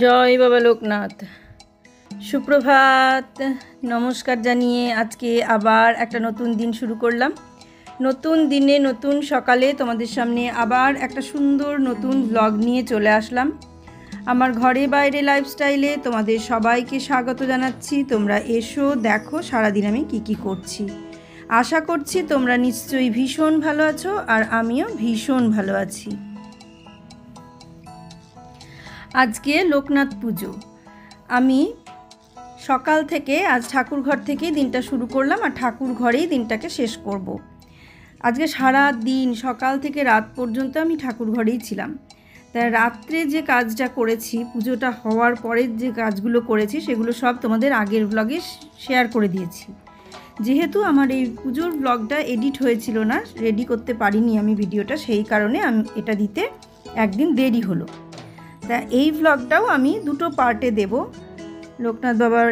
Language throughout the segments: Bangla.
জয় বাবা লোকনাথ। সুপ্রভাত, নমস্কার জানিয়ে আজকে আবার একটা নতুন দিন শুরু করলাম। নতুন দিনে নতুন সকালে তোমাদের সামনে আবার একটা সুন্দর নতুন ব্লগ নিয়ে চলে আসলাম। আমার ঘরে বাইরে লাইফস্টাইলে তোমাদের সবাইকে স্বাগত জানাচ্ছি। তোমরা এসো, দেখো সারাদিন আমি কি করছি। আশা করছি তোমরা নিশ্চয়ই ভীষণ ভালো আছো, আর আমিও ভীষণ ভালো আছি। আজকে লোকনাথ পুজো। আমি সকাল থেকে আজ ঠাকুর ঘর থেকেই দিনটা শুরু করলাম, আর ঠাকুর ঘরেই দিনটাকে শেষ করব। আজকে সারা দিন সকাল থেকে রাত পর্যন্ত আমি ঠাকুর ঘরেই ছিলাম। তাই রাত্রে যে কাজটা করেছি, পুজোটা হওয়ার পরের যে কাজগুলো করেছি, সেগুলো সব তোমাদের আগের ব্লগে শেয়ার করে দিয়েছি। যেহেতু আমার এই পুজোর ব্লগটা এডিট হয়েছিল না, রেডি করতে পারিনি আমি ভিডিওটা, সেই কারণে আমি এটা দিতে একদিন দেরি হলো। তা এই ব্লগটাও আমি দুটো পার্টে দেব। লোকনাথ বাবার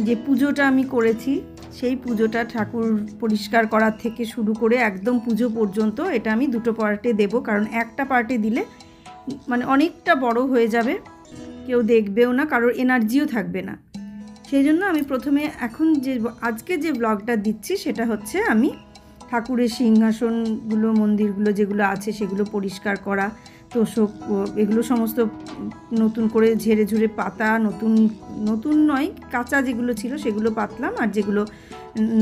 যে পুজোটা আমি করেছি, সেই পুজোটা ঠাকুর পরিষ্কার করার থেকে শুরু করে একদম পুজো পর্যন্ত এটা আমি দুটো পার্টে দেব। কারণ একটা পার্টে দিলে মানে অনেকটা বড় হয়ে যাবে, কেউ দেখবেও না, কারোর এনার্জিও থাকবে না। সেই জন্য আমি প্রথমে এখন আজকে যে ব্লগটা দিচ্ছি সেটা হচ্ছে আমি ঠাকুরের সিংহাসনগুলো, মন্দিরগুলো যেগুলো আছে সেগুলো পরিষ্কার করা, তোষক এগুলো সমস্ত নতুন করে ঝেড়ে ঝুড়ে পাতা, নতুন নয়, কাঁচা যেগুলো ছিল সেগুলো পাতলাম, আর যেগুলো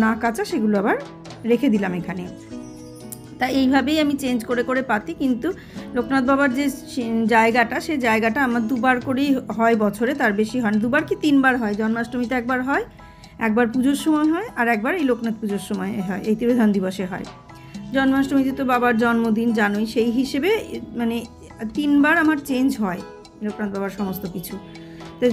না কাঁচা সেগুলো আবার রেখে দিলাম এখানে। তা এইভাবেই আমি চেঞ্জ করে করে পাতি। কিন্তু লোকনাথ বাবার যে জায়গাটা, সেই জায়গাটা আমার দুবার করেই হয় বছরে, তার বেশি হয় না। দুবার কি তিনবার হয়। জন্মাষ্টমীতে একবার হয়, একবার পুজোর সময় হয়, আর একবার এই লোকনাথ পুজোর সময় হয়, এই তিরোধান দিবসে হয়। জন্মাষ্টমীতে তো বাবার জন্মদিন জানোই, সেই হিসেবে মানে তিনবার আমার চেঞ্জ হয় লোকনাথ বাবার সমস্ত কিছু। তো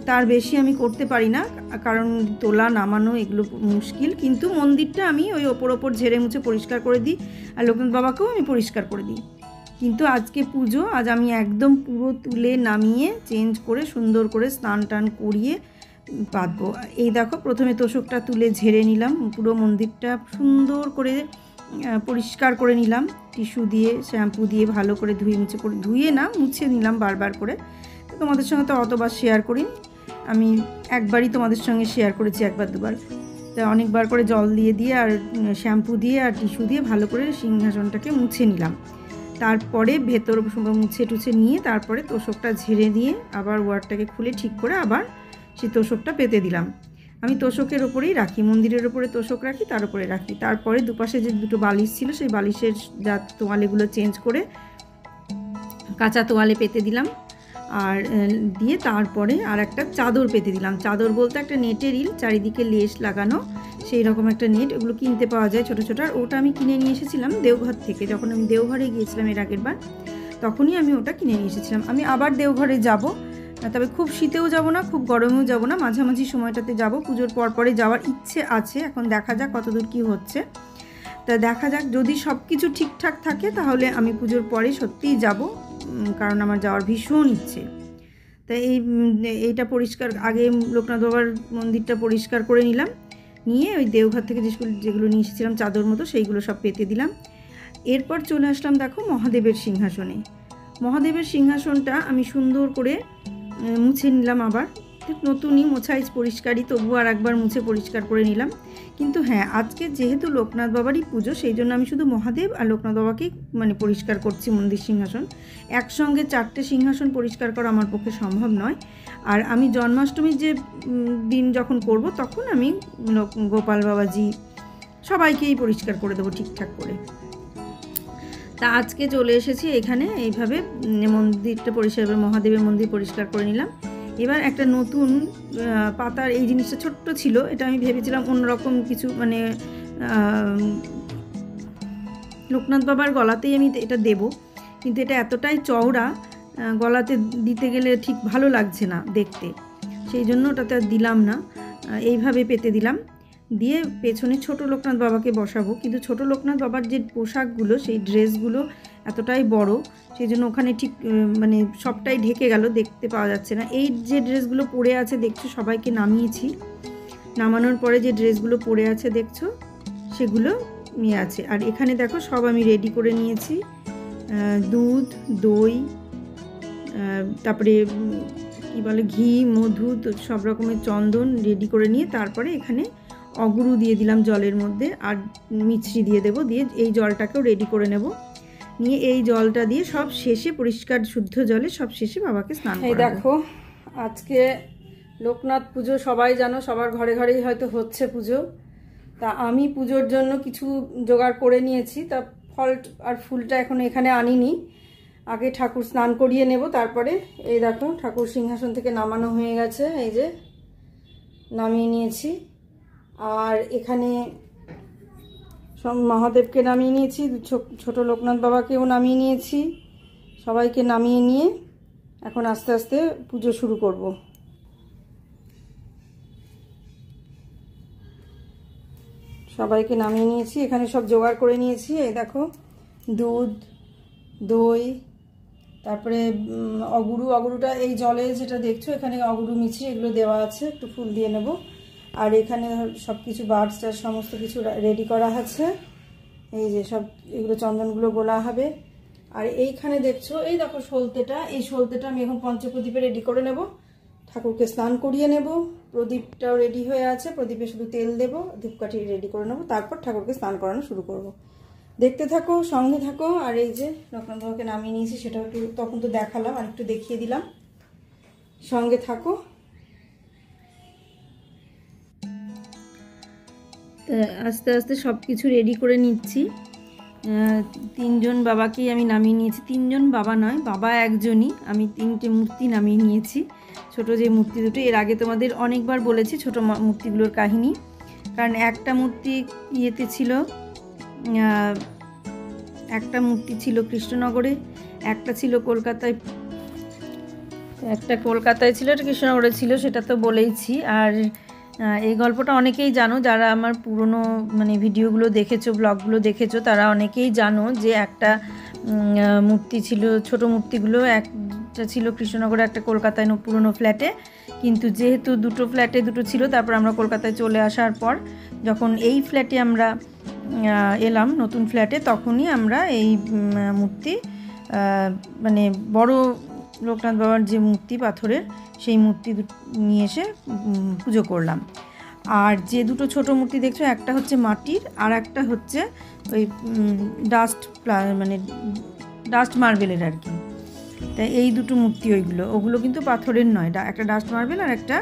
তার বেশি আমি করতে পারি না, কারণ তোলা নামানো এগুলো মুশকিল। কিন্তু মন্দিরটা আমি ওই ওপর ঝেড়ে মুছে পরিষ্কার করে দিই, আর লোকনাথ বাবাকেও আমি পরিষ্কার করে দিই। কিন্তু আজকে পুজো, আজ আমি একদম পুরো তুলে নামিয়ে চেঞ্জ করে সুন্দর করে স্নান টান করিয়ে পাতবো। এই দেখো, প্রথমে তোষকটা তুলে ঝেড়ে নিলাম, পুরো মন্দিরটা সুন্দর করে পরিষ্কার করে নিলাম, টিস্যু দিয়ে শ্যাম্পু দিয়ে ভালো করে মুছে নিলাম বারবার করে। তোমাদের সঙ্গে তো অতবার শেয়ার করিনি, আমি একবারই তোমাদের সঙ্গে শেয়ার করেছি, একবার দুবার। তা অনেকবার করে জল দিয়ে আর শ্যাম্পু দিয়ে আর টিস্যু দিয়ে ভালো করে সিংহাসনটাকে মুছে নিলাম। তারপরে ভেতর মুছে টুছে নিয়ে তারপরে তোষকটা ঝেড়ে দিয়ে আবার ওয়ারটাকে খুলে ঠিক করে আবার সেই তোষকটা পেতে দিলাম। আমি তোষকের ওপরেই রাখি, মন্দিরের ওপরে তোষক রাখি, তার উপরে রাখি। তারপরে দুপাশে যে দুটো বালিশ ছিল, সেই বালিশের যা তোয়ালেগুলো চেঞ্জ করে কাঁচা তোয়ালে পেতে দিলাম, আর দিয়ে তারপরে আর একটা চাদর পেতে দিলাম। চাদর বলতে একটা নেটের রিল, চারিদিকে লেস লাগানো, সেই রকম একটা নেট, ওগুলো কিনতে পাওয়া যায় ছোটো ছোটো। আর ওটা আমি কিনে নিয়ে এসেছিলাম দেওঘর থেকে। যখন আমি দেওঘরে গিয়েছিলাম এর আগের বার, তখনই আমি ওটা কিনে নিয়ে এসেছিলাম। আমি আবার দেওঘরে যাব, তবে খুব শীতেও যাব না, খুব গরমেও যাব না, মাঝামাঝি সময়টাতে যাব। পুজোর পরে যাওয়ার ইচ্ছে আছে, এখন দেখা যাক কতদূর কী হচ্ছে। তা দেখা যাক, যদি সব কিছু ঠিকঠাক থাকে তাহলে আমি পুজোর পরে সত্যিই যাব, কারণ আমার যাওয়ার ভীষণ ইচ্ছে। তাই এইটা পরিষ্কার, আগে লোকনাথ বাবার মন্দিরটা পরিষ্কার করে নিলাম, নিয়ে ওই দেওঘর থেকে যেগুলো নিয়ে এসেছিলাম চাদর মতো, সেইগুলো সব পেতে দিলাম। এরপর চলে আসলাম দেখো মহাদেবের সিংহাসনে। মহাদেবের সিংহাসনটা আমি সুন্দর করে মুছে নিলাম, আবার নতুনই মোছাই পরিষ্কারই, তবু আর একবার মুছে পরিষ্কার করে নিলাম। কিন্তু হ্যাঁ, আজকে যেহেতু লোকনাথ বাবারই পুজো, সেই জন্য আমি শুধু মহাদেব আর লোকনাথ বাবাকেই মানে পরিষ্কার করছি মন্দির সিংহাসন। একসঙ্গে 4টে সিংহাসন পরিষ্কার করা আমার পক্ষে সম্ভব নয়। আর আমি জন্মাষ্টমীর যে দিন যখন করব, তখন আমি গোপাল বাবাজি সবাইকেই পরিষ্কার করে দেবো ঠিকঠাক করে। তা আজকে চলে এসেছি এখানে, এইভাবে মন্দিরটা পরিষ্কার, মহাদেবের মন্দির পরিষ্কার করে নিলাম। এবার একটা নতুন পাতার, এই জিনিসটা ছোট্ট ছিল, এটা আমি ভেবেছিলাম অন্যরকম কিছু, মানে লোকনাথ বাবার গলাতেই আমি এটা দেব, কিন্তু এটা এতটাই চওড়া, গলাতে দিতে গেলে ঠিক ভালো লাগছে না দেখতে, সেই জন্য ওটাতে আর দিলাম না। এইভাবে পেতে দিলাম, দিয়ে পেছনে ছোট লোকনাথ বাবাকে বসাবো। কিন্তু ছোট লোকনাথ বাবার যে পোশাকগুলো, সেই ড্রেসগুলো এতটাই বড়, সেই জন্য ওখানে ঠিক মানে সবটাই ঢেকে গেল, দেখতে পাওয়া যাচ্ছে না। এই যে ড্রেসগুলো পরে আছে দেখছো, সবাইকে নামিয়েছি, নামানোর পরে যে ড্রেসগুলো পরে আছে দেখছো, সেগুলো নিয়ে আছে। আর এখানে দেখো সব আমি রেডি করে নিয়েছি, দুধ, দই, তারপরে কী বলে ঘি, মধু, তো সব রকমের চন্দন রেডি করে নিয়ে তারপরে এখানে অগুরু দিয়ে দিলাম জলের মধ্যে, আর মিছরি দিয়ে দেবো, দিয়ে এই জলটাকেও রেডি করে নেব। নিয়ে এই জলটা দিয়ে সব শেষে পরিষ্কার শুদ্ধ জলে সব শেষে বাবাকে স্নান করাবো। এই দেখো, আজকে লোকনাথ পুজো সবাই জানো, সবার ঘরে ঘরেই হয়তো হচ্ছে পুজো। তা আমি পুজোর জন্য কিছু জোগাড় করে নিয়েছি। তা ফল আর ফুলটা এখন এখানে আনিনি, আগে ঠাকুর স্নান করিয়ে নেব। তারপরে এই দেখো ঠাকুর সিংহাসন থেকে নামানো হয়ে গেছে, এই যে নামিয়ে নিয়েছি। আর এখানে সব মহাদেবকে নামিয়ে নিয়েছি, ছোট লোকনাথ বাবাকেও নামিয়ে নিয়েছি। সবাইকে নামিয়ে নিয়ে এখন আস্তে আস্তে পুজো শুরু করব। সবাইকে নামিয়ে নিয়েছি, এখানে সব জোগাড় করে নিয়েছি। এই দেখো দুধ, দই, তারপরে অগুরুটা এই জলে যেটা দেখছো এখানে অগুরু মিছরি এগুলো দেওয়া আছে, একটু ফুল দিয়ে নেব। আর এখানে সব কিছু বার্ডস সমস্ত কিছু রেডি করা আছে, এই যে সব এগুলো চন্দনগুলো গোলা হবে। আর এইখানে দেখছো এই দেখো সলতেটা, এই সলতেটা আমি এখন পঞ্চপ্রদীপে রেডি করে নেব। ঠাকুরকে স্নান করিয়ে নেব, প্রদীপটাও রেডি হয়ে আছে, প্রদীপে শুধু তেল দেবো, ধূপকাঠি রেডি করে নেব, তারপর ঠাকুরকে স্নান করানো শুরু করব। দেখতে থাকো, সঙ্গে থাকো। আর এই যে লোকনাথ বাবাকে নামিয়ে নিয়েছি, সেটাও একটু তখন তো দেখালাম, আর একটু দেখিয়ে দিলাম, সঙ্গে থাকো। আস্তে আস্তে সব কিছু রেডি করে নিচ্ছি। তিনজন বাবাকেই আমি নামিয়ে নিয়েছি, তিনজন বাবা নয়, বাবা একজনই, আমি তিনটে মূর্তি নামিয়ে নিয়েছি। ছোট যে মূর্তি দুটো, এর আগে তোমাদের অনেকবার বলেছি ছোট মূর্তিগুলোর কাহিনী। কারণ একটা মূর্তি ইয়েতে ছিল, একটা মূর্তি ছিল কৃষ্ণনগরে, একটা ছিল কলকাতায়, একটা কলকাতায় ছিল, একটা কৃষ্ণনগরে ছিল, সেটা তো বলেইছি। আর এই গল্পটা অনেকেই জানো, যারা আমার পুরনো মানে ভিডিওগুলো দেখেছো, ব্লগগুলো দেখেছো, তারা অনেকেই জানো যে একটা মূর্তি ছিল, ছোট মূর্তিগুলো একটা ছিল কৃষ্ণনগরে, একটা কলকাতায় পুরনো ফ্ল্যাটে। কিন্তু যেহেতু দুটো ফ্ল্যাটে দুটো ছিল, তারপর আমরা কলকাতায় চলে আসার পর যখন এই ফ্ল্যাটে আমরা এলাম, নতুন ফ্ল্যাটে, তখনই আমরা এই মূর্তি মানে বড় লোকনাথ বাবার যে মূর্তি পাথরের, সেই মূর্তি নিয়ে এসে পুজো করলাম। আর যে দুটো ছোট মূর্তি দেখছো, একটা হচ্ছে মাটির আর একটা হচ্ছে ওই মানে ডাস্ট মার্বেলের আর কি। তাই এই দুটো মূর্তি ওগুলো কিন্তু পাথরের নয়, একটা ডাস্ট মার্বেল আর একটা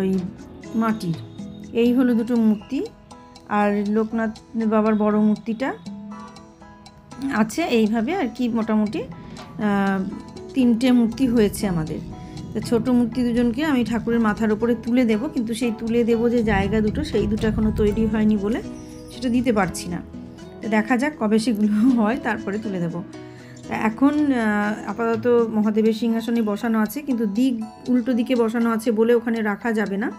ওই মাটির। এই হলো দুটো মূর্তি। আর লোকনাথ বাবার বড় মূর্তিটা আছে এইভাবে আর কি। মোটামুটি তিনটে মূর্তি হয়েছে আমাদের। তো ছোটো মূর্তি দুজনকে আমি ঠাকুরের মাথার উপরে তুলে দেব, কিন্তু সেই তুলে দেব যে জায়গা দুটো, সেই দুটো এখনও তৈরি হয়নি বলে সেটা দিতে পারছি না। তো দেখা যাক কবে সেগুলো হয়, তারপরে তুলে দেব। এখন আপাতত মহাদেবের সিংহাসনে বসানো আছে, কিন্তু উল্টো দিকে বসানো আছে বলে ওখানে রাখা যাবে না,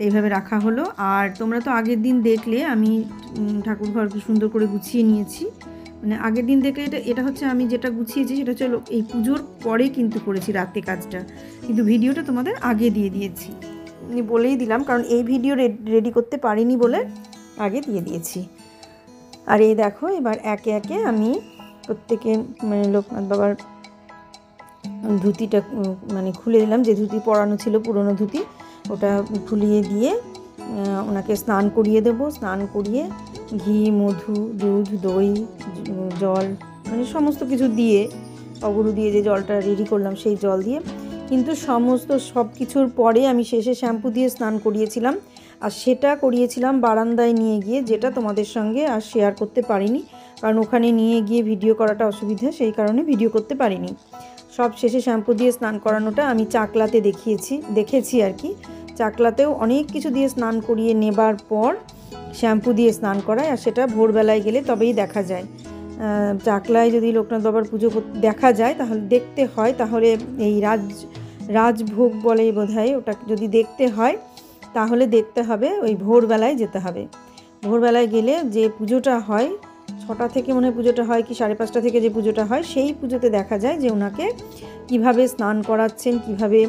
এইভাবে রাখা হলো। আর তোমরা তো আগের দিন দেখলে আমি ঠাকুর ঘরকে সুন্দর করে গুছিয়ে নিয়েছি। মানে আগের দিন দেখলে এটা হচ্ছে আমি যেটা গুছিয়েছি সেটা হচ্ছে এই পুজোর পরে কিন্তু করেছি রাতে কাজটা, কিন্তু ভিডিওটা তোমাদের আগে দিয়ে দিয়েছি, বলেই দিলাম, কারণ এই ভিডিও রেডি করতে পারিনি বলে আগে দিয়ে দিয়েছি। আর এই দেখো এবার একে একে আমি প্রত্যেকে মানে লোকনাথ বাবার ধুতিটা মানে খুলে দিলাম, যে ধুতি পরানো ছিল পুরনো ধুতি, ওটা খুলিয়ে দিয়ে ওনাকে স্নান করিয়ে দেব। স্নান করিয়ে ঘি, মধু, দুধ, দই, জল মানে সমস্ত কিছু দিয়ে, অগুরু দিয়ে যে জলটা রেডি করলাম সেই জল দিয়ে, কিন্তু সব কিছুর পরে আমি শেষে শ্যাম্পু দিয়ে স্নান করিয়েছিলাম। আর সেটা করিয়েছিলাম বারান্দায় নিয়ে গিয়ে, যেটা তোমাদের সঙ্গে আর শেয়ার করতে পারিনি, কারণ ওখানে নিয়ে গিয়ে ভিডিও করাটা অসুবিধা, সেই কারণে ভিডিও করতে পারিনি। সব শেষে শ্যাম্পু দিয়ে স্নান করানোটা আমি চাকলাতে দেখেছি আর কি। চাকলাতেও অনেক কিছু দিয়ে স্নান করিয়ে নেবার পর শ্যাম্পু দিয়ে স্নান করায়, আর সেটা ভোরবেলায় গেলে তবেই দেখা যায়। চাকলায় যদি লোকনাথ বাবার পুজো দেখা যায়, তাহলে দেখতে হয়, তাহলে এই রাজভোগ বলেই বোধহয়, ওটা যদি দেখতে হয় তাহলে দেখতে হবে ওই ভোরবেলায় যেতে হবে। ভোরবেলায় গেলে যে পুজোটা হয় 6টা থেকে মনে হয় পুজোটা হয়, কি 5:30 থেকে যে পুজোটা হয়, সেই পুজোতে দেখা যায় যে ওনাকে কিভাবে স্নান করাচ্ছেন, কিভাবে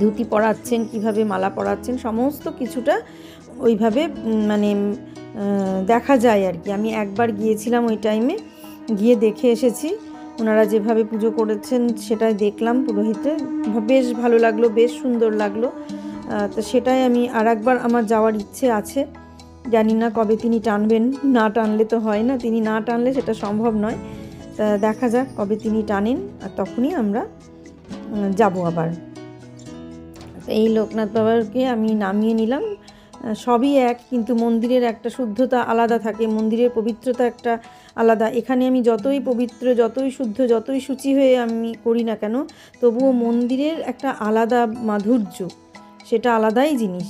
ধুতি পরাচ্ছেন, কিভাবে মালা পরাচ্ছেন, সমস্ত কিছুটা ওইভাবে মানে দেখা যায় আর কি। আমি একবার গিয়েছিলাম ওই টাইমে, গিয়ে দেখে এসেছি। ওনারা যেভাবে পুজো করেছেন সেটাই দেখলাম পুরোহিতে, বেশ ভালো লাগলো, বেশ সুন্দর লাগলো। তো সেটাই আমি আর একবার আমার যাওয়ার ইচ্ছে আছে। জানি না কবে তিনি টানবেন, না টানলে তো হয় না, তিনি না টানলে সেটা সম্ভব নয়। তা দেখা যাক কবে তিনি টানেন, আর তখনই আমরা যাব আবার। এই লোকনাথ বাবাকে আমি নামিয়ে নিলাম। সবই এক, কিন্তু মন্দিরের একটা শুদ্ধতা আলাদা থাকে, মন্দিরের পবিত্রতা একটা আলাদা। এখানে আমি যতই পবিত্র, যতই শুদ্ধ, যতই শুচি হয়ে আমি করি না কেন, তবুও মন্দিরের একটা আলাদা মাধুর্য, সেটা আলাদাই জিনিস।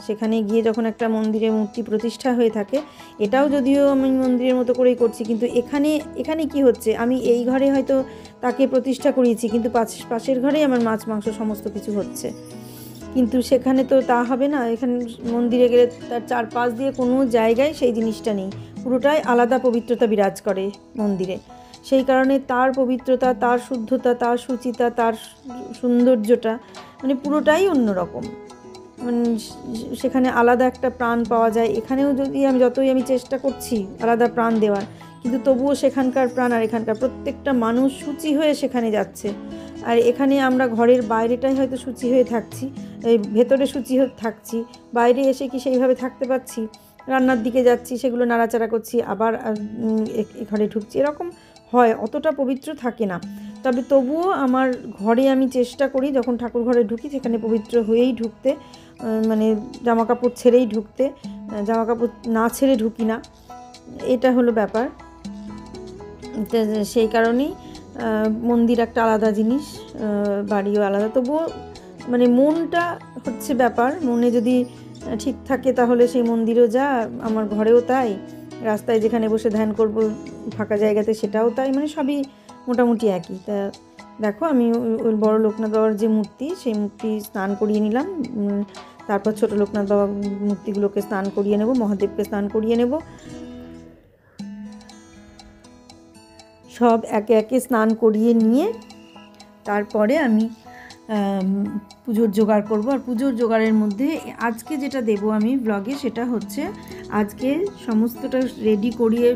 সেখানে গিয়ে যখন একটা মন্দিরে মূর্তি প্রতিষ্ঠা হয়ে থাকে, এটাও যদিও আমি মন্দিরের মতো করেই করছি, কিন্তু এখানে কি হচ্ছে, আমি এই ঘরে হয়তো তাকে প্রতিষ্ঠা করিয়েছি, কিন্তু পাশের ঘরেই আমার মাছ মাংস সমস্ত কিছু হচ্ছে। কিন্তু সেখানে তো তা হবে না। এখানে মন্দিরে গেলে তার চারপাশ দিয়ে কোনো জায়গায় সেই জিনিসটা নেই, পুরোটাই আলাদা পবিত্রতা বিরাজ করে মন্দিরে। সেই কারণে তার পবিত্রতা, তার শুদ্ধতা, তার শুচিতা, তার সৌন্দর্যটা মানে পুরোটাই অন্যরকম। মানে সেখানে আলাদা একটা প্রাণ পাওয়া যায়। এখানেও যদি যতই আমি চেষ্টা করছি আলাদা প্রাণ দেওয়ার, কিন্তু তবুও সেখানকার প্রাণ আর এখানকার প্রত্যেকটা মানুষ শুচি হয়ে সেখানে যাচ্ছে। আর এখানে আমরা ঘরের বাইরেটাই হয়তো শুচি হয়ে থাকছি, এই ভেতরে শুচি হয়ে থাকছি, বাইরে এসে কি সেইভাবে থাকতে পারছি? রান্নার দিকে যাচ্ছি, সেগুলো নাড়াচাড়া করছি, আবার ঘরে ঢুকছি, এরকম হয়, অতটা পবিত্র থাকে না। তবে তবুও আমার ঘরে আমি চেষ্টা করি যখন ঠাকুর ঘরে ঢুকি সেখানে পবিত্র হয়েই ঢুকতে, মানে জামাকাপড় ছেড়েই ঢুকতে, জামাকাপড় না ছেড়ে ঢুকি না, এটা হলো ব্যাপার। সেই কারণেই মন্দির একটা আলাদা জিনিস, বাড়িও আলাদা। তবুও মানে মনটা হচ্ছে ব্যাপার, মনে যদি ঠিক থাকে তাহলে সেই মন্দিরও যা, আমার ঘরেও তাই, রাস্তায় যেখানে বসে ধ্যান করব ফাঁকা জায়গাতে সেটাও তাই, মানে সবই মোটামুটি একই। তা দেখো আমি ওই বড় লোকনাথ বাবার যে মূর্তি, সেই মূর্তি স্নান করিয়ে নিলাম। তারপর ছোট লোকনাথ বাবা মূর্তিগুলোকে স্নান করিয়ে নেব, মহাদেবকে স্নান করিয়ে নেব। সব একে একে স্নান করিয়ে নিয়ে তারপরে আমি পুজোর জোগাড় করব। আর পুজোর জোগাড়ের মধ্যে আজকে যেটা দেব আমি ব্লগে, সেটা হচ্ছে আজকে সমস্তটা রেডি করিয়ে,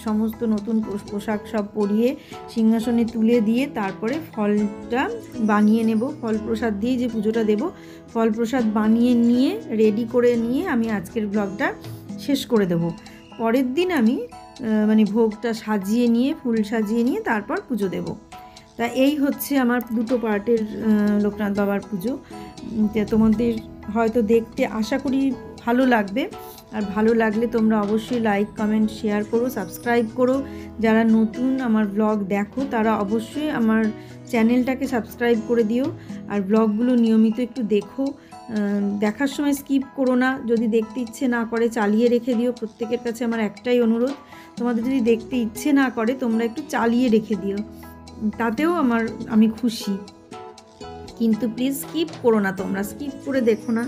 সমস্ত নতুন পোশাক সব পরিয়ে সিংহাসনে তুলে দিয়ে তারপরে ফলটা বানিয়ে নেব। ফল প্রসাদ দিয়ে যে পুজোটা দেব, ফল প্রসাদ বানিয়ে নিয়ে রেডি করে নিয়ে আমি আজকের ব্লগটা শেষ করে দেব। পরের দিন আমি মানে ভোগটা সাজিয়ে নিয়ে, ফুল সাজিয়ে নিয়ে তারপর পুজো দেব। তা এই হচ্ছে আমার দুটো পার্টের লোকনাথ বাবার পুজো। তোমাদের হয়তো দেখতে আশা করি ভালো লাগবে, আর ভালো লাগলে তোমরা অবশ্যই লাইক, কমেন্ট, শেয়ার করো, সাবস্ক্রাইব করো। যারা নতুন আমার ব্লগ দেখো তারা অবশ্যই আমার চ্যানেলটাকে সাবস্ক্রাইব করে দিও, আর ব্লগগুলো নিয়মিত একটু দেখো। দেখার সময় স্কিপ করো না, যদি দেখতে ইচ্ছে না করে চালিয়ে রেখে দিও। প্রত্যেকের কাছে আমার একটাই অনুরোধ, তোমাদের যদি দেখতে ইচ্ছে না করে তোমরা একটু চালিয়ে রেখে দিও, তাতেও আমি খুশি। কিন্তু প্লিজ স্কিপ করো না, তোমরা স্কিপ করে দেখো না,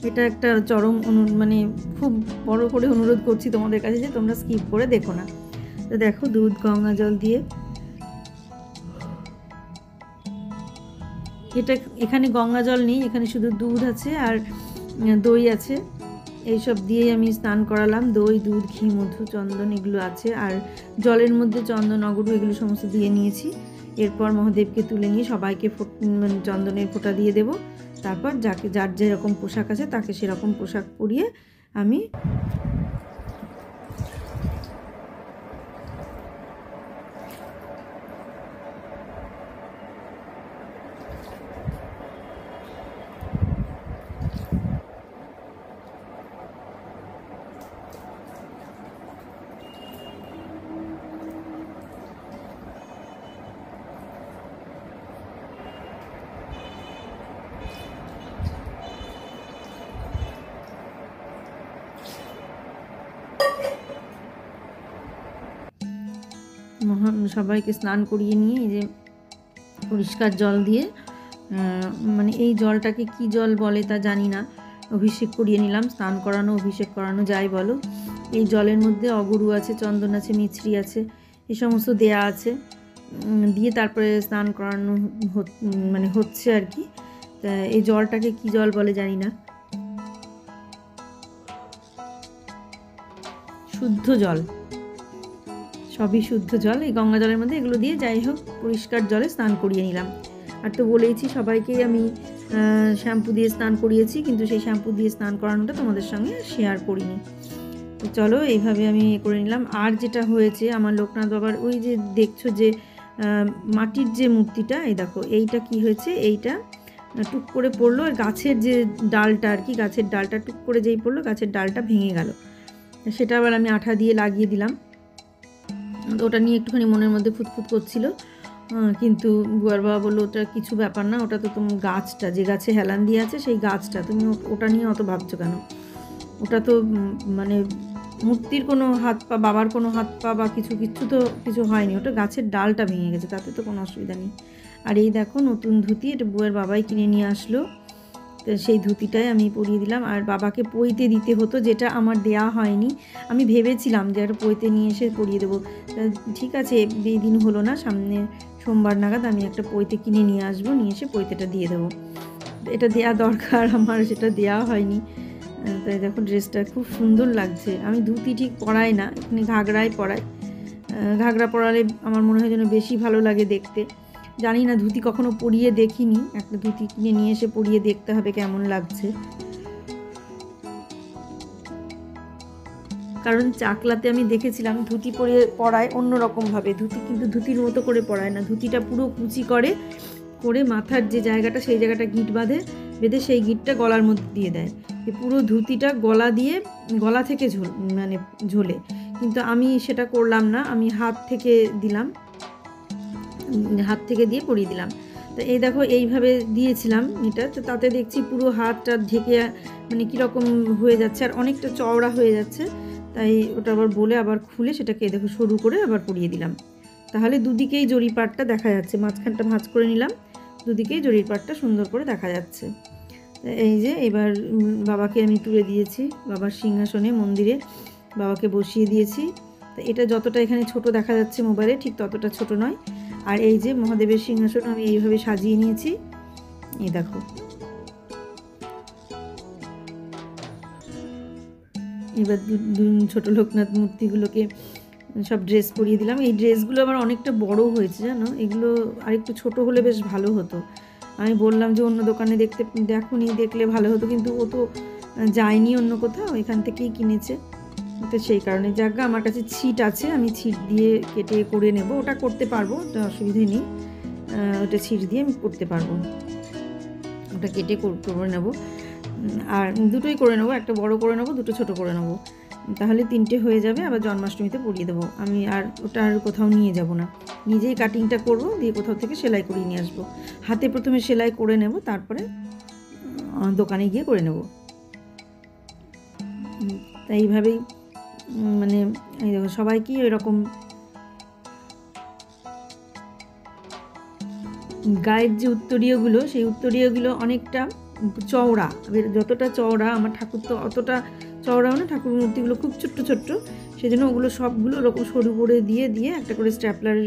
এটা একটা চরম মানে খুব বড় করে অনুরোধ করছি তোমাদের কাছে যে তোমরা স্কিপ করে দেখো না। তো দেখো দুধ গঙ্গা জল দিয়ে, এখানে গঙ্গা জল নেই, এখানে শুধু দুধ আছে আর দই আছে, এইসব দিয়েই আমি স্নান করালাম। দই, দুধ, ঘি, মধু, চন্দন এগুলো আছে, আর জলের মধ্যে চন্দন, অগরু এগুলো সমস্ত দিয়ে নিয়েছি। এরপর মহাদেবকে তুলে নিয়ে সবাইকে চন্দনের ফোঁটা দিয়ে দেব। তারপর যার যেরকম পোশাক আছে তাকে সেরকম পোশাক পরিয়ে আমি সবাইকে স্নান করিয়ে নিয়ে এই যে পরিষ্কার জল দিয়ে, মানে এই জলটাকে কি জল বলে তা জানি না, অভিষেক করিয়ে নিলাম। স্নান করানো, অভিষেক করানো যাই বলো, এই জলের মধ্যে অগরু আছে, চন্দন আছে, মিছরি আছে, এই সমস্ত দেয়া আছে, দিয়ে তারপরে স্নান করানো মানে হচ্ছে আর কি। তা এই জলটাকে কি জল বলে জানি না, শুদ্ধ জল, সবই শুদ্ধ জল, এই গঙ্গা জলের মধ্যে এগুলো দিয়ে যাই হোক পরিষ্কার জলে স্নান করিয়ে নিলাম। আর তো বলেইছি সবাইকেই আমি শ্যাম্পু দিয়ে স্নান করিয়েছি, কিন্তু সেই শ্যাম্পু দিয়ে স্নান করানোটা তোমাদের সঙ্গে শেয়ার করিনি। তো চলো এইভাবে আমি করে নিলাম। আর যেটা হয়েছে আমার লোকনাথ বাবার ওই যে দেখছো যে মাটির যে মূর্তিটা, এই দেখো এইটা কি হয়েছে, এইটা টুক করে পড়লো, আর গাছের যে ডালটা আর কি, গাছের ডালটা টুক করে যেই পড়লো গাছের ডালটা ভেঙে গেল। সেটা আবার আমি আঠা দিয়ে লাগিয়ে দিলাম। ওটা নিয়ে একটুখানি মনের মধ্যে ফুটফুট করছিল, কিন্তু বুয়ার বাবা বললো ওটা কিছু ব্যাপার না, ওটা তো তুমি গাছটা, যে গাছে হেলান দিয়ে আছে সেই গাছটা, তুমি ওটা নিয়ে অত ভাবছো কেন, ওটা তো মানে মূর্তির কোনো হাত পা, বাবার কোনো হাত পা বা কিছু হয়নি, ওটা গাছের ডালটা ভেঙে গেছে, তাতে তো কোনো অসুবিধা নেই। আর এই দেখো নতুন ধুতি, এটা বুয়ের বাবাই কিনে নিয়ে আসলো, তো সেই ধুতিটাই আমি পরিয়ে দিলাম। আর বাবাকে পইতে দিতে হতো, যেটা আমার দেয়া হয়নি, আমি ভেবেছিলাম যে একটা পইতে নিয়ে এসে পরিয়ে দেবো। ঠিক আছে, এই দিন হলো না, সামনে সোমবার নাগাদ আমি একটা পইতে কিনে নিয়ে আসবো, নিয়ে এসে পইতেটা দিয়ে দেবো, এটা দেয়া দরকার, আমার সেটা দেওয়া হয়নি। তাই দেখো ড্রেসটা খুব সুন্দর লাগছে। আমি ধুতি ঠিক পরাই না, এখানে ঘাগরাই পরাই, ঘাগরা পরালে আমার মনে হয় যেন বেশি ভালো লাগে দেখতে। জানি না, ধুতি কখনো পরিয়ে দেখিনি, একটা ধুতি কিনে নিয়ে এসে পরিয়ে দেখতে হবে কেমন লাগছে। কারণ চাকলাতে আমি দেখেছিলাম ধুতি পরায় অন্যরকমভাবে, ধুতি কিন্তু ধুতির মতো করে পরায় না, ধুতিটা পুরো কুচি করে মাথার যে জায়গাটা সেই জায়গাটা গিঁট বেঁধে সেই গিঁটটা গলার মধ্যে দিয়ে দেয়, পুরো ধুতিটা গলা থেকে ঝোলে। কিন্তু আমি সেটা করলাম না, আমি হাত থেকে দিয়ে পরিয়ে দিলাম। তো এই দেখো এইভাবে দিয়েছিলাম এটা, তো তাতে দেখছি পুরো হাতটা ঢেকে মানে কীরকম হয়ে যাচ্ছে, আর অনেকটা চওড়া হয়ে যাচ্ছে। তাই ওটা আবার বলে আবার খুলে সেটাকে দেখো সরু করে আবার পরিয়ে দিলাম, তাহলে দুদিকেই জরির পাটটা দেখা যাচ্ছে, মাঝখানটা ভাঁজ করে নিলাম, দুদিকেই জরির পাটটা সুন্দর করে দেখা যাচ্ছে। এই যে এবার বাবাকে আমি তুলে দিয়েছি, বাবার সিংহাসনে মন্দিরে বাবাকে বসিয়ে দিয়েছি। তো এটা যতটা এখানে ছোট দেখা যাচ্ছে মোবাইলে, ঠিক ততটা ছোট নয়। আর এই যে মহাদেবের সিংহাসন আমি এইভাবে সাজিয়ে নিয়েছি, এই দেখো। এবার ছোট লোকনাথ মূর্তিগুলোকে সব ড্রেস পরিয়ে দিলাম। এই ড্রেসগুলো আবার অনেকটা বড় হয়েছে জানো, এগুলো আরেকটু ছোট হলে বেশ ভালো হতো। আমি বললাম যে অন্য দোকানে দেখলে ভালো হতো, কিন্তু ও তো যায়নি অন্য কোথাও, এখান থেকেই কিনেছে, তো সেই কারণে। যাক, আমার কাছে ছিট আছে, আমি ছিট দিয়ে কেটে করে নেব, ওটা করতে পারবো, ওটা অসুবিধে নেই, ওটা ছিট দিয়ে আমি করতে পারবো, ওটা কেটে করে নেব। আর দুটোই করে নেবো, একটা বড় করে নেবো, দুটো ছোট করে নেবো, তাহলে 3টে হয়ে যাবে। আবার জন্মাষ্টমীতে পরিয়ে দেবো আমি, আর ওটা আর কোথাও নিয়ে যাব না, নিজেই কাটিংটা করবো, দিয়ে কোথাও থেকে সেলাই করিয়ে নিয়ে আসবো। হাতে প্রথমে সেলাই করে নেব, তারপরে দোকানে গিয়ে করে নেব। তাই এইভাবেই মানে এই দেখো সবাইকেই এরকম গায়ের যে উত্তরীয়গুলো, সেই উত্তরীয়গুলো অনেকটা চওড়া, যতটা চওড়া আমার ঠাকুর তো অতটা চওড়াও না, ঠাকুর মূর্তিগুলো খুব ছোট্ট ছোট্ট, সেজন্য ওগুলো সবগুলো ওরকম সরু করে দিয়ে একটা করে স্ট্যাপলার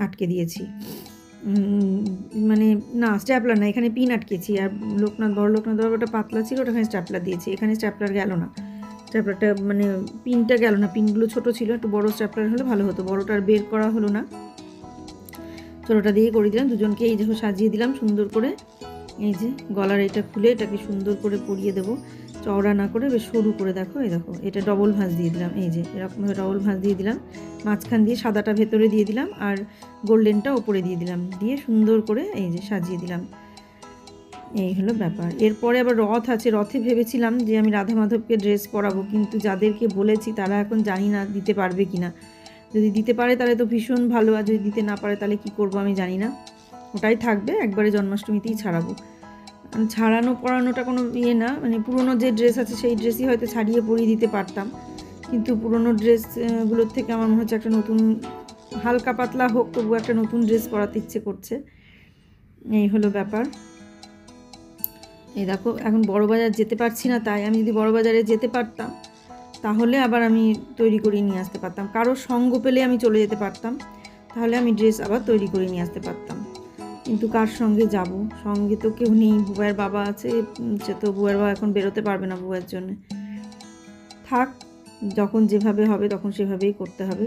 আটকে দিয়েছি, মানে না স্ট্যাপলার না, এখানে পিন আটকেছি। আর বড় লোকনাথ বাবা ওটা পাতলা ছিল, ওটাখানে স্ট্যাপলার দিয়েছি, এখানে স্ট্যাপলার গেল না, স্ট্যাপলারটা মানে পিনটা গেল না, পিনগুলো ছোট ছিল, একটু বড় স্ট্যাপলার হলে ভালো হতো, বড়টা আর বের করা হলো না, ছোটোটা দিয়ে করে দিলাম। দুজনকে এই দেখো সাজিয়ে দিলাম সুন্দর করে। এই যে গলার এটা খুলে এটাকে সুন্দর করে পরিয়ে দেবো, চওড়া না করে বেশ সরু করে। দেখো এই দেখো, এটা ডবল ভাঁজ দিয়ে দিলাম, এই যে এরকমভাবে ডবল ভাঁজ দিয়ে দিলাম, মাঝখান দিয়ে সাদাটা ভেতরে দিয়ে দিলাম, আর গোল্ডেনটা ওপরে দিয়ে দিলাম, দিয়ে সুন্দর করে এই যে সাজিয়ে দিলাম। এই হলো ব্যাপার। এরপরে আবার রথ আছে, রথে ভেবেছিলাম যে আমি রাধা মাধবকে ড্রেস পরাবো, কিন্তু যাদেরকে বলেছি তারা এখন জানি না দিতে পারবে কি না, যদি দিতে পারে তাহলে তো ভীষণ ভালো, আর যদি দিতে না পারে তাহলে কি করব আমি জানি না, ওটাই থাকবে, একবারে জন্মাষ্টমীতেই ছাড়াবো। পরানোটা কোনো ইয়ে না, মানে পুরনো যে ড্রেস আছে সেই ড্রেসই হয়তো ছাড়িয়ে পরিয়ে দিতে পারতাম, কিন্তু পুরনো ড্রেসগুলোর থেকে আমার মনে হচ্ছে একটা নতুন, হালকা পাতলা হোক তবু একটা নতুন ড্রেস পরাতে ইচ্ছে করছে। এই হলো ব্যাপার। এই দেখো এখন বড়বাজার যেতে পারছি না, তাই আমি যদি বড়বাজারে যেতে পারতাম তাহলে আবার আমি তৈরি করে নিয়ে আসতে পারতাম, কারো সঙ্গ পেলে আমি চলে যেতে পারতাম, তাহলে আমি ড্রেস আবার তৈরি করে নিয়ে আসতে পারতাম, কিন্তু কার সঙ্গে যাব, সঙ্গে তো কেউ নেই, বুবাইয়ের বাবা আছে, সে তো বুবাইয়ের বাবা এখন বেরোতে পারবে না বুবাইয়ের জন্য, থাক, যখন যেভাবে হবে তখন সেভাবেই করতে হবে।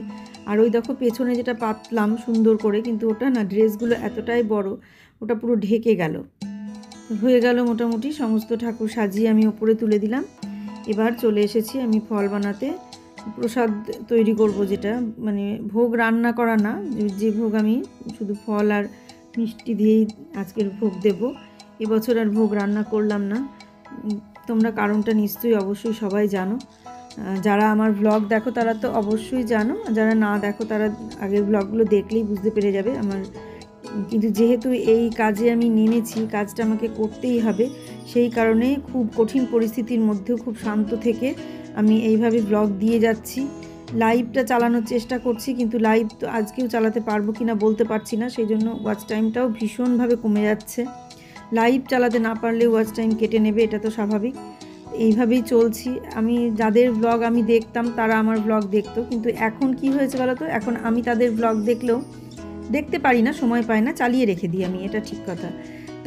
আর ওই দেখো পেছনে যেটা পাতলাম সুন্দর করে, কিন্তু ওটা না ড্রেসগুলো এতটাই বড়, ওটা পুরো ঢেকে গেল। হয়ে গেল মোটামুটি সমস্ত ঠাকুর সাজিয়ে আমি ওপরে তুলে দিলাম। এবার চলে এসেছি আমি ফল বানাতে, প্রসাদ তৈরি করব, যেটা মানে ভোগ রান্না করা না, যে ভোগ আমি শুধু ফল আর মিষ্টি দিয়েই আজকের ভোগ দেব। এবছর আর ভোগ রান্না করলাম না। তোমরা কারণটা নিশ্চয়ই অবশ্যই সবাই জানো, যারা আমার ব্লগ দেখো তারা তো অবশ্যই জানো, যারা না দেখো তারা আগের ব্লগগুলো দেখলেই বুঝতে পেরে যাবে আমার। কিন্তু যেহেতু এই কাজে আমি নেমেছি, কাজটা আমাকে করতেই হবে, সেই কারণে খুব কঠিন পরিস্থিতির মধ্যেও খুব শান্ত থেকে আমি এইভাবে ব্লগ দিয়ে যাচ্ছি। লাইভটা চালানোর চেষ্টা করছি, কিন্তু লাইভ তো আজকেও চালাতে পারবো কি না বলতে পারছি না, সেই জন্য ওয়াচ টাইমটাও ভীষণভাবে কমে যাচ্ছে। লাইভ চালাতে না পারলে ওয়াচ টাইম কেটে নেবে, এটা তো স্বাভাবিক। এইভাবেই চলছি। আমি যাদের ব্লগ আমি দেখতাম তারা আমার ব্লগ দেখতো, কিন্তু এখন কি হয়েছে বলো তো, এখন আমি তাদের ব্লগ দেখলেও দেখতে পারি না, সময় পাই না, চালিয়ে রেখে দিই আমি, এটা ঠিক কথা।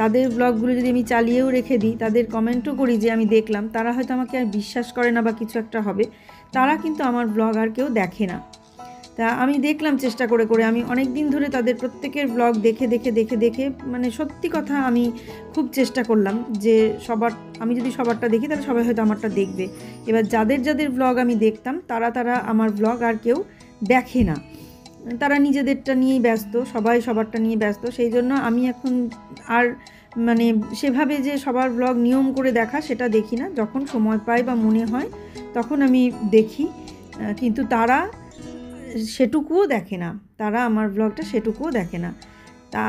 তাদের ব্লগগুলো যদি আমি চালিয়েও রেখে দিই, তাদের কমেন্টও করি যে আমি দেখলাম, তারা হয়তো আমাকে আর বিশ্বাস করে না বা কিছু একটা হবে, তারা কিন্তু আমার ব্লগ আর কেউ দেখে না। তা আমি দেখলাম চেষ্টা করে করে, আমি অনেক দিন ধরে তাদের প্রত্যেকের ব্লগ দেখে দেখে দেখে দেখে মানে সত্যি কথা আমি খুব চেষ্টা করলাম যে আমি যদি সবারটা দেখি তাহলে সবাই হয়তো আমারটা দেখবে। এবার যাদের যাদের ব্লগ আমি দেখতাম তারা আমার ব্লগ আর কেউ দেখে না, তারা নিজেদেরটা নিয়েই ব্যস্ত, সবাই সবারটা নিয়ে ব্যস্ত। সেই জন্য আমি এখন আর মানে সেভাবে যে সবার ব্লগ নিয়ম করে দেখা সেটা দেখি না, যখন সময় পাই বা মনে হয় তখন আমি দেখি, কিন্তু তারা সেটুকুও দেখে না, তারা আমার ব্লগটা সেটুকুও দেখে না। তা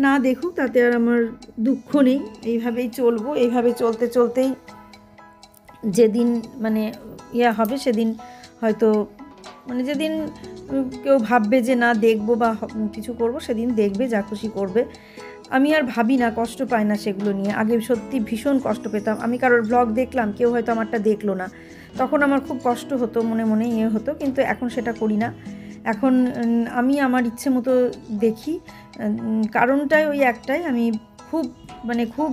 না দেখুক, তাতে আর আমার দুঃখ নেই, এইভাবেই চলবো। এইভাবে চলতে চলতেই যেদিন মানে হবে সেদিন হয়তো মানে যেদিন কেউ ভাববে যে না দেখবো বা কিছু করব, সেদিন দেখবে, যা খুশি করবে। আমি আর ভাবি না, কষ্ট পাই না সেগুলো নিয়ে। আগে সত্যি ভীষণ কষ্ট পেতাম, আমি কারোর ব্লগ দেখলাম, কেউ হয়তো আমারটা দেখলো না, তখন আমার খুব কষ্ট হতো, মনে মনে হতো, কিন্তু এখন সেটা করি না। এখন আমি আমার ইচ্ছে মতো দেখি। কারণটাই ওই একটাই, আমি খুব খুব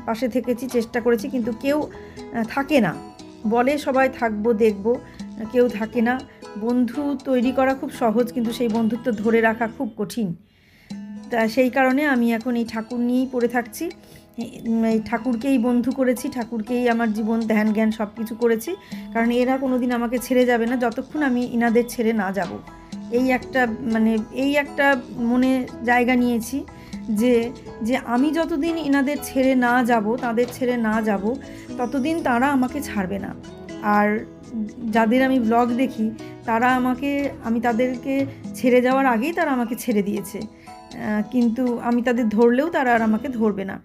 পাশে থেকেছি, চেষ্টা করেছি, কিন্তু কেউ থাকে না। বলে সবাই থাকবো দেখবো, কেউ থাকে না। বন্ধু তৈরি করা খুব সহজ, কিন্তু সেই বন্ধুত্ব ধরে রাখা খুব কঠিন। তা সেই কারণে আমি এখন এই ঠাকুর নিয়েই পড়ে থাকছি, এই ঠাকুরকেই বন্ধু করেছি, ঠাকুরকেই আমার জীবন ধ্যান জ্ঞান সব কিছু করেছি, কারণ এরা কোনো দিন আমাকে ছেড়ে যাবে না যতক্ষণ আমি ইনাদের ছেড়ে না যাব। এই একটা মনে জায়গা নিয়েছি যে আমি যতদিন ইনাদের ছেড়ে না যাব, তাদের ছেড়ে না যাব, ততদিন তারা আমাকে ছাড়বে না। আর যাদের আমি ব্লগ দেখি আমি তাদেরকে ছেড়ে যাওয়ার আগেই তারা আমাকে ছেড়ে দিয়েছে, কিন্তু আমি তাদের ধরলেও তারা আর আমাকে ধরবে না।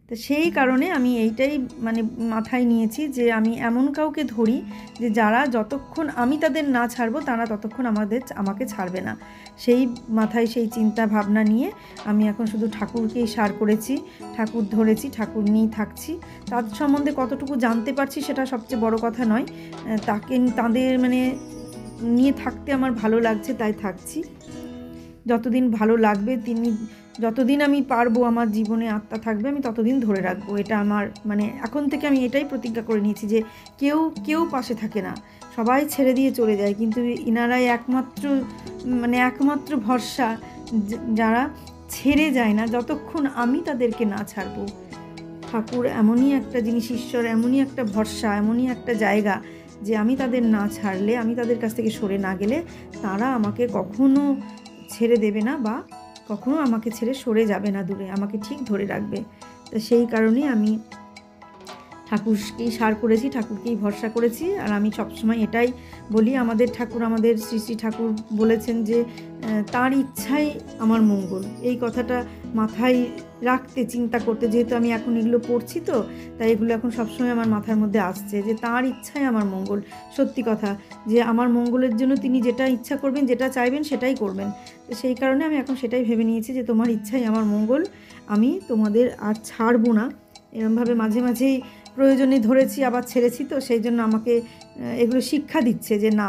তো সেই কারণে আমি এইটাই মাথায় নিয়েছি যে আমি এমন কাউকে ধরি যে যারা যতক্ষণ আমি তাদের না ছাড়বো তারা ততক্ষণ আমাকে ছাড়বে না। সেই মাথায় সেই চিন্তা ভাবনা নিয়ে আমি এখন শুধু ঠাকুরকেই সার করেছি, ঠাকুর ধরেছি, ঠাকুর নিয়েই থাকছি। তার সম্বন্ধে কতটুকু জানতে পারছি সেটা সবচেয়ে বড় কথা নয়, তাদের নিয়ে থাকতে আমার ভালো লাগছে তাই থাকছি। যতদিন ভালো লাগবে, যতদিন আমি পারবো, আমার জীবনে আত্মা থাকবে, আমি ততদিন ধরে রাখবো। এটা আমার এখন থেকে আমি এটাই প্রতিজ্ঞা করে নিয়েছি যে কেউ পাশে থাকে না, সবাই ছেড়ে দিয়ে চলে যায়, কিন্তু ইনারাই একমাত্র ভরসা, যারা ছেড়ে যায় না যতক্ষণ আমি তাদেরকে না ছাড়বো। ঠাকুর এমনই একটা জিনিস, ঈশ্বর এমনই একটা ভরসা, এমনই একটা জায়গা যে আমি তাদের না ছাড়লে, আমি তাদের কাছ থেকে সরে না গেলে তারা আমাকে কখনো ছেড়ে দেবে না, বা কখনো আমাকে ছেড়ে সরে যাবে না দূরে, আমাকে ঠিক ধরে রাখবে। তো সেই কারণে আমি ঠাকুরকেই সার করেছি, ঠাকুরকেই ভরসা করেছি। আর আমি সবসময় এটাই বলি, আমাদের ঠাকুর, আমাদের শ্রী শ্রী ঠাকুর বলেছেন যে তার ইচ্ছাই আমার মঙ্গল। এই কথাটা মাথায় রাখতে, চিন্তা করতে, যেহেতু আমি এখন এগুলো পড়ছি তো, তাই এগুলো এখন সবসময় আমার মাথার মধ্যে আসছে যে তার ইচ্ছাই আমার মঙ্গল। সত্যি কথা, যে আমার মঙ্গলের জন্য তিনি যেটা ইচ্ছা করবেন, যেটা চাইবেন সেটাই করবেন। তো সেই কারণে আমি এখন সেটাই ভেবে নিয়েছি যে তোমার ইচ্ছাই আমার মঙ্গল, আমি তোমাদের আর ছাড়বো না। এরমভাবে মাঝে মাঝেই প্রয়োজনে ধরেছি, আবার ছেড়েছি, তো সেই জন্য আমাকে এগুলো শিক্ষা দিচ্ছে যে না,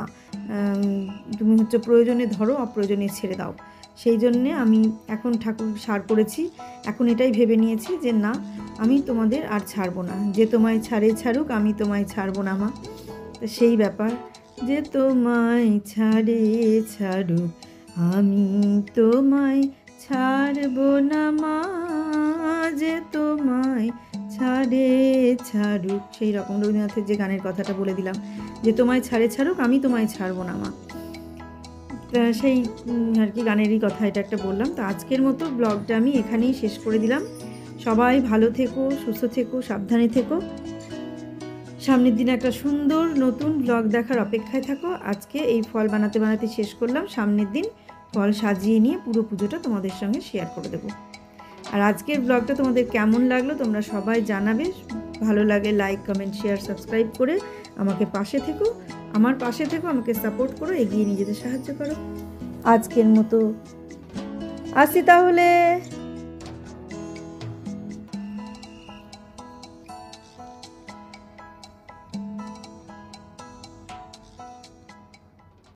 তুমি প্রয়োজনে ধরো, অপ্রয়োজনে ছেড়ে দাও। সেই জন্যে আমি এখন ঠাকুর সার করেছি, এখন এটাই ভেবে নিয়েছি যে না, আমি তোমাদের আর ছাড়বো না, যে তোমায় ছাড়ুক, আমি তোমায় ছাড়বো না মা। তো সেই ব্যাপার। যে তোমায় ছাড়ে ছাড়ুক আমি তোমায় ছাড়ব না মা, যে তোমায় ছাড়ে ছাড়ুক। সেই রকম রবীন্দ্রনাথের যে গানের কথাটা বলে দিলাম, যে তোমায় ছাড়ে ছাড়ুক আমি তোমায় ছাড়বো না মা, সেই আর কি গানেরই কথা এটা একটা বললাম। তো আজকের মতো ব্লগটা আমি এখানেই শেষ করে দিলাম। সবাই ভালো থেকো, সুস্থ থেকো, সাবধানে থেকো। সামনের দিনে একটা সুন্দর নতুন ব্লগ দেখার অপেক্ষায় থাকো। আজকে এই ফল বানাতে বানাতে শেষ করলাম, সামনের দিন ফল সাজিয়ে নিয়ে পুরো পুজোটা তোমাদের সঙ্গে শেয়ার করে দেবো। আর আজকের ব্লগটা তোমাদের কেমন লাগলো তোমরা সবাই জানাবে। ভালো লাগে লাইক, কমেন্ট, শেয়ার, সাবস্ক্রাইব করে আমাকে পাশে থেকো, আমার পাশে থেকো, আমাকে সাপোর্ট করো, এগিয়ে নিয়ে যেতে সাহায্য করো। আজকের মতো আসি তাহলে।